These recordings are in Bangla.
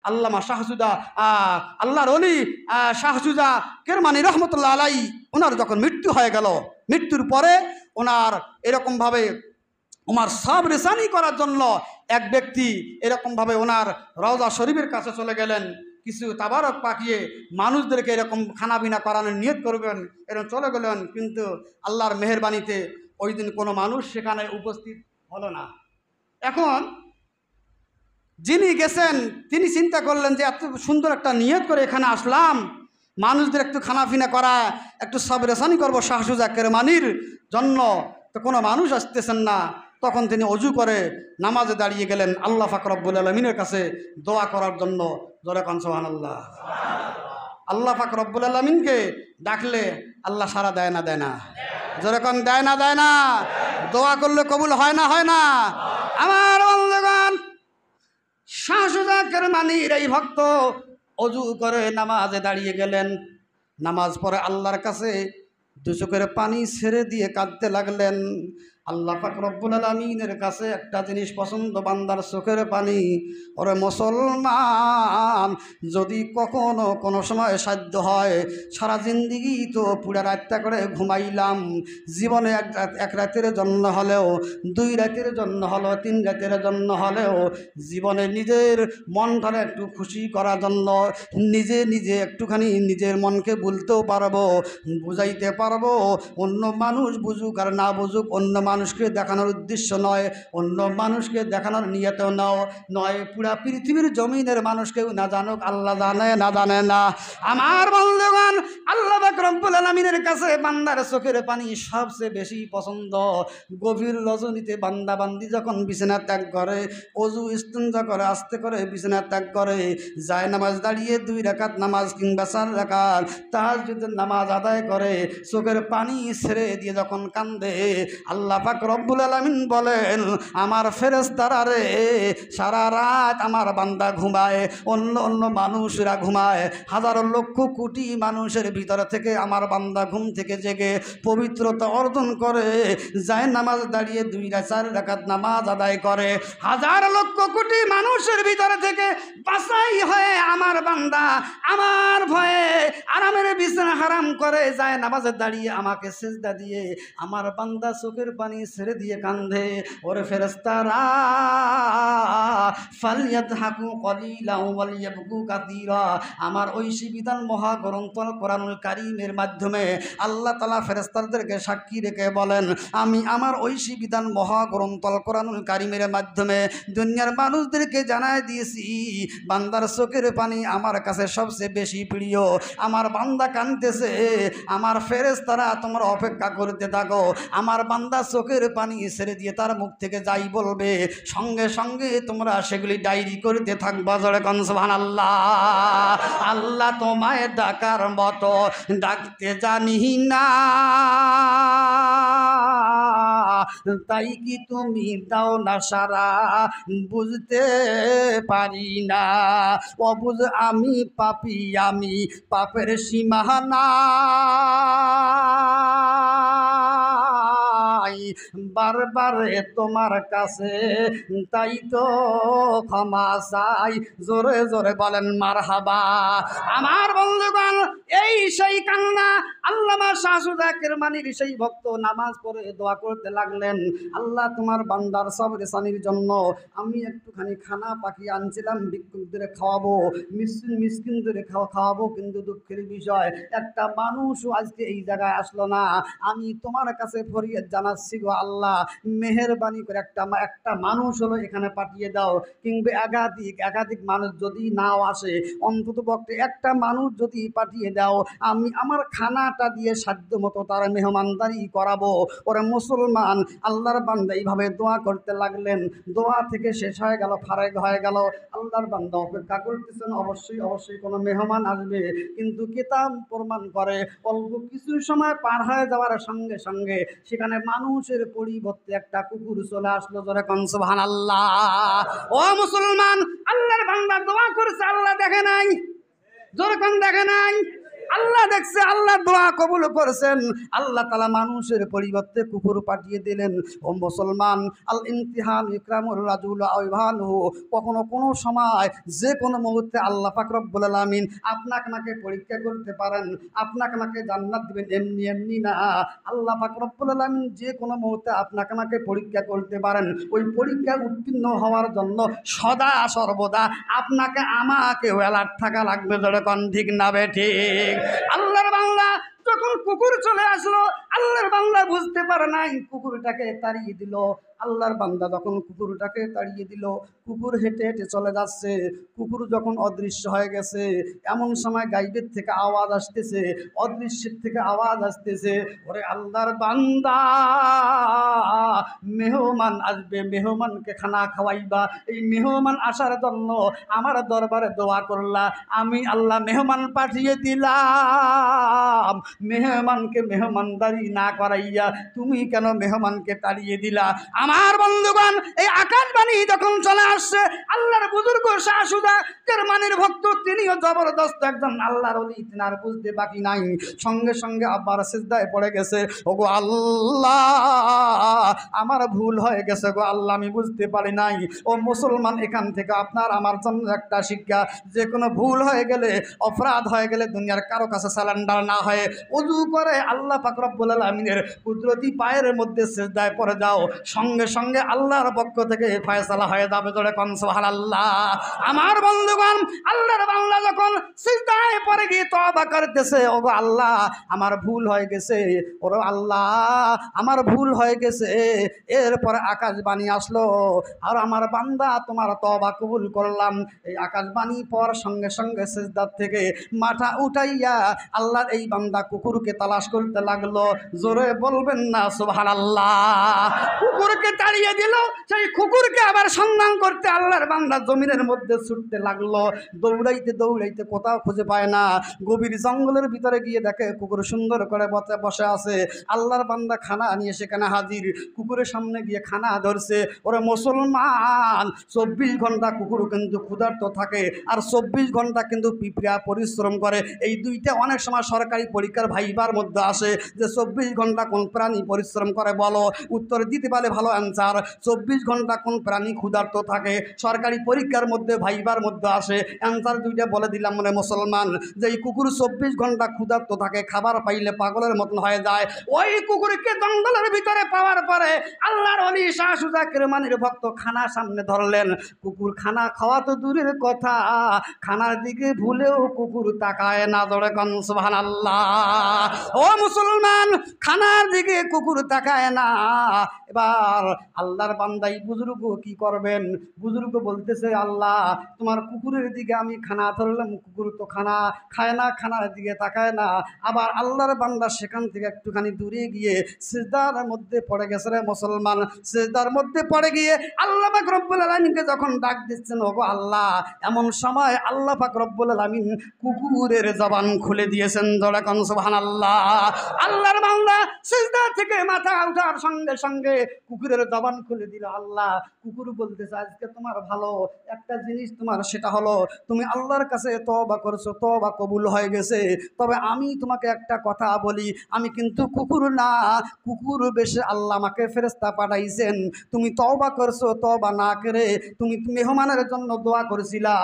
আল্লামা শাহজুদা আল্লাহর ওলি শাহজুদা কেরমানি রহমতুল্লাহ আলাই ওনার যখন মৃত্যু হয়ে গেল, মৃত্যুর পরে ওনার এরকমভাবে ওনার সব রেসানি করার জন্য এক ব্যক্তি এরকমভাবে ওনার রওজা শরীফের কাছে চলে গেলেন, কিছু তাবারক পাকিয়ে মানুষদেরকে এরকম খানাবিনা করানোর নিয়ত করবেন, এরকম চলে গেলেন। কিন্তু আল্লাহর মেহেরবানিতে ওই দিন কোনো মানুষ সেখানে উপস্থিত হলো না। এখন যিনি গেছেন তিনি চিন্তা করলেন যে এত সুন্দর একটা নিয়ত করে এখানে আসলাম, মানুষদের একটু খানাফিনা করা, একটু সবরেসানি করবো শাহজুদা কেরমানির জন্য, তো কোনো মানুষ আসতেছেন না। তখন তিনি অজু করে নামাজে দাঁড়িয়ে গেলেন আল্লাহ পাক রব্বুল আলামিনের কাছে দোয়া করার জন্য। জোরে কোন সুবহানাল্লাহ। আল্লাহ পাক রব্বুল আলামিনকে ডাকলে আল্লাহ সাড়া দেয় না দেয় না? জোরে কোন দেয় না দেয় না? দোয়া করলে কবুল হয় না হয় না? আমার বন্ধুগণ, শাহজুদা কেরমানির এই ভক্ত অজু করে নামাজে দাঁড়িয়ে গেলেন। নামাজ পড়ে আল্লাহর কাছে দু চোখের পানি ছেড়ে দিয়ে কাঁদতে লাগলেন। আল্লাহ পাক রব্বুল আলামিনের কাছে একটা জিনিস পছন্দ, বান্দার চোখের পানি। ওরে মুসলমান, যদি কখনো কোনো সময় সাধ্য হয়, সারা জিন্দিগি তো পুরা রাতটা করে ঘুমাইলাম, জীবনে এক রাতের জন্য হলেও, 2 রাতের জন্য হলেও, 3 রাতের জন্য হলেও জীবনে নিজের মনটারে একটু খুশি করার জন্য নিজে নিজে একটুখানি নিজের মনকে বলতেও পারবো, বুঝাইতে পারবো। অন্য মানুষ বুঝুক আর না বুঝুক, অন্য মানুষকে দেখানোর উদ্দেশ্য নয়, অন্য মানুষকে দেখানোর নিয়তেও নয়, পুরা পৃথিবীর জমিনের মানুষকেও না জানুক, আল্লাহ জানে না জানে না? আমার বন্ধুগণ, আল্লাহ পাক রব্বুল আলামিনের কাছে বান্দার চোখের পানি সবচেয়ে বেশি পছন্দ। গভীর রজনীতে বান্দা বান্দি যখন বিছানা ত্যাগ করে, অজু ইস্তিনজা করে, আস্তে করে বিছানা ত্যাগ করে, যায় নামাজ দাঁড়িয়ে 2 রাকাত নামাজ কিংবা 4 রাকাত তাহাজ্জুদের নামাজ আদায় করে, চোখের পানি ছেড়ে দিয়ে যখন কান্দে, আল্লাহ পাক রব্বুল আলামিন বলেন, আমার ফেরেশতারা রে, সারা রাত আমার বান্দা ঘুমায়, অন্য অন্য মানুষরা ঘুমায়, হাজারো লক্ষ কোটি মানুষের ভিতর থেকে আমার বান্দা ঘুম থেকে জেগে পবিত্রতা অর্জন করে যায় নামাজ দাঁড়িয়ে 2-4 রাকাত নামাজ আদায় করে, হাজার লক্ষ কোটি মানুষের ভিতর থেকে বাছাই হয়ে আমার বান্দা আমার ভয়ে আরামের বিছানা হারাম করে যায় নামাজে দাঁড়িয়ে আমাকে সিজদা দিয়ে আমার বান্দা চোখের পানি ছেড়ে দিয়ে কান্দে। ওরে ফেরেশতারা, ফালইয়াদহাকু কলিলাও ওয়ালিয়াবকু কাসীরা, আমার ঐশী বিধান মহাগ্রন্থ কোরআনুল কারীমের মাধ্যমে আল্লাহ তাআলা ফেরেশতাদেরকে সাক্ষী রেখে বলেন, আমি আমার ঐশী বিধান মহাগ্রন্থ কোরআনুল কারীমের মাধ্যমে দুনিয়ার মানুষদেরকে জানায় দিয়েছি, বান্দার চোখের পানি আমার কাছে সবচেয়ে বেশি প্রিয়। আমার বান্দা কাঁদতেছে, আমার ফেরেশতারা তোমরা অপেক্ষা করতে থাকো, আমার বান্দা চোখের পানি ছেড়ে দিয়ে তার মুখ থেকে যাই বলবে সঙ্গে সঙ্গে তোমরা সেগুলি ডায়েরি করতে থাকবা। জোরে কোন সুবহানাল্লাহ। আল্লাহ তোমায় ডাকার মতো ডাকতে জানি না, তাই কি তুমি দাও না সারা, বুঝতে পারি না, অবুঝ আমি পাপী, আমি পাপের সীমানা, বারবার তোমার কাছে তাই তো ক্ষমা চাই। জোরে জোরে বলেন মারহাবা। আমার বন্ধুগণ, এই সেই কান্না আল্লামা শাহজুদা কেরমানির সেই ভক্ত নামাজ পড়ে দোয়া করতে লাগলেন, আল্লাহ তোমার বান্দার সবরে সানির জন্য আমি একটুখানি খানা পাখি আনছিলাম, ভিক্ষুকদের খাওয়াবো, মিসকিনদের খাওয়াবো, কিন্তু দুঃখের বিষয় একটা মানুষও আজকে এই জায়গায় আসলো না। আমি তোমার কাছে ফরিয়াদ জানাচ্ছি গো আল্লাহ, মেহেরবানি করে একটা মানুষ হলো এখানে পাঠিয়ে দাও, কিংবা একাধিক মানুষ যদি নাও আসে, অন্তত পক্ষে একটা মানুষ যদি পাঠিয়ে দাও, আমি আমার খানাটা দিয়ে সাধ্য মতো তার মেহমানদারি করাবো। ওরা মুসলমান, আল্লাহর বান্দা এইভাবে দোয়া করতে লাগলেন। দোয়া থেকে শেষ হয়ে গেল, ফারেক হয়ে গেল। আল্লাহর বান্দা অপেক্ষা করতেছেন, অবশ্যই কোনো মেহমান আসবে। কিন্তু কিতাব প্রমাণ করে অল্প কিছু সময় পার হয়ে যাওয়ার সঙ্গে সঙ্গে সেখানে মানুষের পরিবর্তে একটা কুকুর চলে আসলো। জোরে কোন সুবহানাল্লাহ। ও মুসলমান, আল্লাহর বান্দা দোয়া করছে, আল্লাহ দেখে নাই? জোরে কোন দেখে নাই? আল্লাহ দেখছে, আল্লাহ দোয়া কবুল করেছেন। আল্লাহ তাআলা মানুষের পরিবর্তে কুকুর পাঠিয়ে দিলেন। ও মুসলমান, আল ইমতিহান ইকরামুর রাজুল আইভানহু, কখনো কোনো সময় যে কোনো মুহূর্তে আল্লাহ পাক রব্বুল আলামিন আপনাকে আমাকে পরীক্ষা করতে পারেন, আপনাকে আমাকে জান্নাত দিবেন এমনি এমনি না। আল্লাহ পাক রব্বুল আলামিন যে কোনো মুহূর্তে আপনাকে আমাকে পরীক্ষা করতে পারেন। ওই পরীক্ষা উত্তীর্ণ হওয়ার জন্য সদা সর্বদা আপনাকে আমাকে অ্যালার্ট থাকা লাগবে। যেরকম ঠিক না বেঠিক? আল্লাহর বাংলা যখন কুকুর চলে আসলো, আল্লাহর বাংলা বুঝতে পারে নাই, কুকুরটাকে তাড়িয়ে দিল। আল্লাহর বান্দা যখন কুকুরটাকে তাড়িয়ে দিল, কুকুর হেঁটে হেঁটে চলে যাচ্ছে। কুকুর যখন অদৃশ্য হয়ে গেছে, এমন সময় গাইবের থেকে আওয়াজ আসতেছে, অদৃশ্যের থেকে আওয়াজ আসতেছে, ওরে আল্লাহর বান্দা, মেহমান আসবে, মেহমানকে খানা খাওয়াইবা। এই মেহমান আসার জন্য আমার দরবারে দোয়া করলা, আমি আল্লাহ মেহমান পাঠিয়ে দিলাম। মেহমানকে মেহমানদারি না করাইয়া তুমি কেন মেহমানকে তাড়িয়ে দিলা? আমার বন্ধুগণ, এই আকাশবাণী যখন চলে আসছে, আল্লাহর বুজুর্গ শাহসুজা জার্মানির ভক্ত, তিনিও জবরদস্ত একজন আল্লাহর ওলি, তিনার বুঝতে বাকি নাই, সঙ্গে সঙ্গে আবার সিজদায় পড়ে গেছে। ওগো আল্লাহ, আমার ভুল হয়ে গেছে গো আল্লাহ, আমি বুঝতে পারি নাই। ও মুসলমান, এখান থেকে আপনার আমার জন্য একটা শিক্ষা, যে কোনো ভুল হয়ে গেলে, অপরাধ হয়ে গেলে দুনিয়ার কারো কাছে সালান্ডার না হয়ে ওযু করে আল্লাহ পাক রব্বুল আলামিনের কুদরতি পায়ের মধ্যে সিজদায় পড়ে যাও, সঙ্গে সঙ্গে আল্লাহর পক্ষ থেকে ফয়সালা হয়ে যাবে। জোরে কোন সুবহানাল্লাহ। আমার বন্ধুগণ, আল্লাহর বান্দা যখন সিজদায় পড়ে গিয়ে তওবা করতেছে, ওগো আল্লাহ আমার ভুল হয়ে গেছে, ওরে আল্লাহ আমার ভুল হয়ে গেছে, এরপরে আকাশবাণী আসলো, আর আমার বান্দা তোমার তওবা কবুল করলাম। এই আকাশবাণী পর সঙ্গে সঙ্গে সিজদার থেকে মাথা উঠাইয়া আল্লাহর এই বান্দা কুকুরকে তালাশ করতে লাগলো। জোরে বলবেন না সুবহানাল্লাহ? কুকুরকে তাড়িয়ে দিল, সেই কুকুরকে আবার সন্ধান করতে আল্লাহর বান্দা জমিনের মধ্যে ছুটতে লাগলো। দৌড়াইতে দৌড়াইতে কোথাও খুঁজে পায় না। গভীর জঙ্গলের ভিতরে গিয়ে দেখে কুকুর সুন্দর করে বসে আছে। আল্লাহর বান্দা খানা নিয়ে সেখানে হাজির। কুকুরের সামনে গিয়ে খানা ধরছে। ওরে মুসলমান, 24 ঘন্টা কুকুর কিন্তু ক্ষুধার্ত থাকে, আর 24 ঘন্টা কিন্তু পিঁপড়া পরিশ্রম করে। এই দুইটা অনেক সময় সরকারি পরীক্ষার ভাইবার মধ্যে আসে, যে 24 ঘন্টা কোন প্রাণী পরিশ্রম করে বলো। উত্তর দিতে পারে ভালো অ্যান্সার, 24 ঘন্টা কোন প্রাণী ক্ষুধার্ত থাকে, সরকারি পরীক্ষার মধ্যে ভাইবার মধ্যে আসে। অ্যান্সার দুইটা বলে দিলাম মনে মুসলমান, যে এই কুকুর 24 ঘন্টা ক্ষুধার্ত থাকে, খাবার পাইলে পাগলের মতন হয়ে যায়। ওই কুকুরকে জঙ্গলের ভিতরে পাওয়ার পরে আল্লাহর ওলি শাহসুজা জার্মানির ভক্ত খানা সামনে ধরলেন। কুকুর খানা খাওয়া তো দূরের কথা, খানার দিকে ভুলেও কুকুর তাকায় না। জোরে কোন সুবহানাল্লাহ। ও মুসলমান, খানার দিকে কুকুর তাকায় না। এবার আল্লাহর বান্দাই বুজুর্গ কি করবেন? বুজুর্গ বলতেছে, আল্লাহ তোমার কুকুরের দিকে আমি খানা ধরলাম, কুকুর তো খানা খায় না, খানার দিকে তাকায় না। আবার আল্লাহর বান্দা সেখান থেকে একটুখানি দূরে গিয়ে সিজদার মধ্যে পড়ে গেছে। রে মুসলমান, সিজদার মধ্যে পড়ে গিয়ে আল্লাহ পাক রব্বুল আলামিনকে যখন ডাক দিচ্ছেন, ওগো আল্লাহ, এমন সময় আল্লাহ পাক রব্বুল আলামিন কুকুরের জবান খুলে দিয়েছেন। জোরে কোন সুবহানাল্লাহ। আল্লাহর বান্দা সিজদা থেকে মাথা ওঠার সঙ্গে সঙ্গে কুকুরের জবান খুলে দিল। আল্লাহ, কুকুর বলতেছে, আজকে তোমার ভালো একটা জিনিস তোমার, সেটা হলো তুমি আল্লাহর কাছে তওবা করছো, তওবা কবুল হয়ে গেছে। তবে আমি তোমাকে একটা কথা বলি, আমি কিন্তু কুকুর না, কুকুর বেশে আল্লাহ আমাকে ফেরেশতা পাঠাইছেন। তুমি তওবা করছো, তওবা না করে তুমি মেহমানের জন্য দোয়া করেছিলা।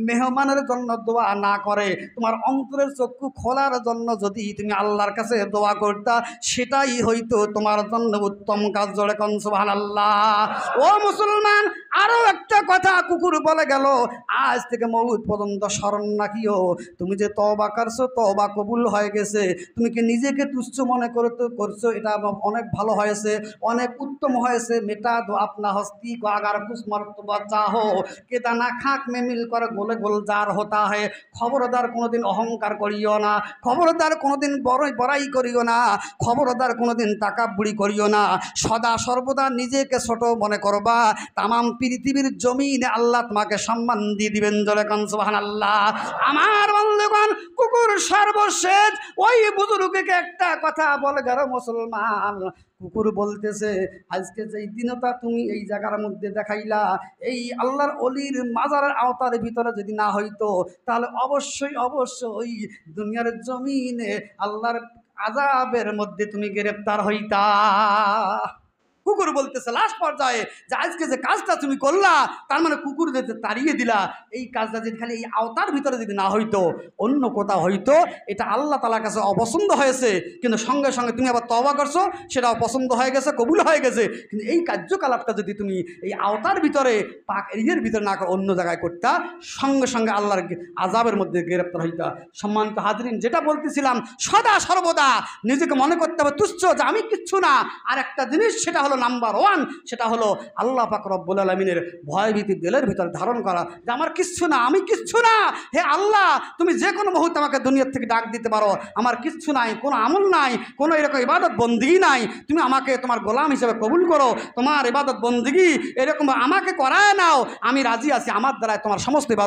মেহমানের জন্য দোয়া না করে তোমার অন্তরের চক্ষু খোলার জন্য যদি তুমি আল্লাহর কাছে দোয়া করতা, সেটাই হয়তো তোমার জন্য উত্তম কাজ। জোরে কোন সুবহানাল্লাহ। ও মুসলমান, আরো একটা কথা কুকুর বলে গেল, আজ থেকে মউত পর্যন্ত স্মরণ রাখিও, তুমি যে তওবা করছো, তওবা কবুল হয়ে গেছে। তুমি কি নিজেকে তুচ্ছ মনে করছো? এটা অনেক ভালো হয়েছে, অনেক উত্তম হয়েছে। মেটা দো আপনা হস্তি को अगर कुछ मर्तबा चाहो के दाना खाक में मिलकर गोले गोलजार होता है। খবরদার কোনোদিন অহংকার করিও না, খবরদার কোনোদিন বড়াই করিও না, খবরদার কোনোদিন তাকাব্বুরি করিও না। সদা সর্বদা নিজেকে ছোট মনে করবা, তামাম পৃথিবীর জমিনে আল্লাহ তোমাকে সম্মান দিয়ে দিবেন। জোরে কান সুবহানাল্লাহ। আমার বন্ধুগণ, কুকুর সর্বশেষ ওই বুজুর্গকে একটা কথা বলে গেল, মুসলমান কুকুর বলতেছে, আজকে যেই দিনটা তুমি এই জায়গার মধ্যে দেখাইলা, এই আল্লাহর অলির মাজারের আওতার ভিতরে যদি না হইতো, তাহলে অবশ্যই অবশ্যই দুনিয়ার জমিনে আল্লাহর আযাবের মধ্যে তুমি গ্রেফতার হইতা। কুকুর বলতেছে লাস্ট পর্যায়ে যে আজকে যে কাজটা তুমি করলা, তার মানে কুকুর যেতে তাড়িয়ে দিলা, এই কাজটা যদি খালি এই আওতার ভিতরে যদি না হইতো, অন্য কোথাও হইতো, এটা আল্লাহ তাআলার কাছে অপছন্দ হয়েছে, কিন্তু সঙ্গে সঙ্গে তুমি আবার তওবা করছো, সেটাও পছন্দ হয়ে গেছে, কবুল হয়ে গেছে। কিন্তু এই কার্যকলাপটা যদি তুমি এই আওতার ভিতরে পাক এরিয়ার ভিতরে না করে অন্য জায়গায় করতা, সঙ্গে সঙ্গে আল্লাহর আযাবের মধ্যে গ্রেফতার হইতা। সম্মানিত হাজরিন, যেটা বলতেছিলাম, সদা সর্বদা নিজেকে মনে করতে হবে তুচ্ছ, যে আমি কিচ্ছু না। আর একটা জিনিস, সেটা হলো নাম্বার 1, সেটা হলো আল্লাহ পাক রব্বুল আলামিনের ভয়ভীতি দিলের ভিতরে ধারণ করা, যে আমার কিচ্ছু না, আমি কিচ্ছু না। হে আল্লাহ, তুমি যে কোনো মুহূর্তে আমাকে দুনিয়ার থেকে ডাক দিতে পারো, আমার কিচ্ছু নাই, কোনো আমল নাই, কোনো এরকম ইবাদত বন্দিগি নাই, তুমি আমাকে তোমার গোলাম হিসেবে কবুল করো, তোমার ইবাদত বন্দিগি এরকম আমাকে করায় নাও, আমি রাজি আছি, আমার দ্বারায় তোমার সমস্ত ইবাদত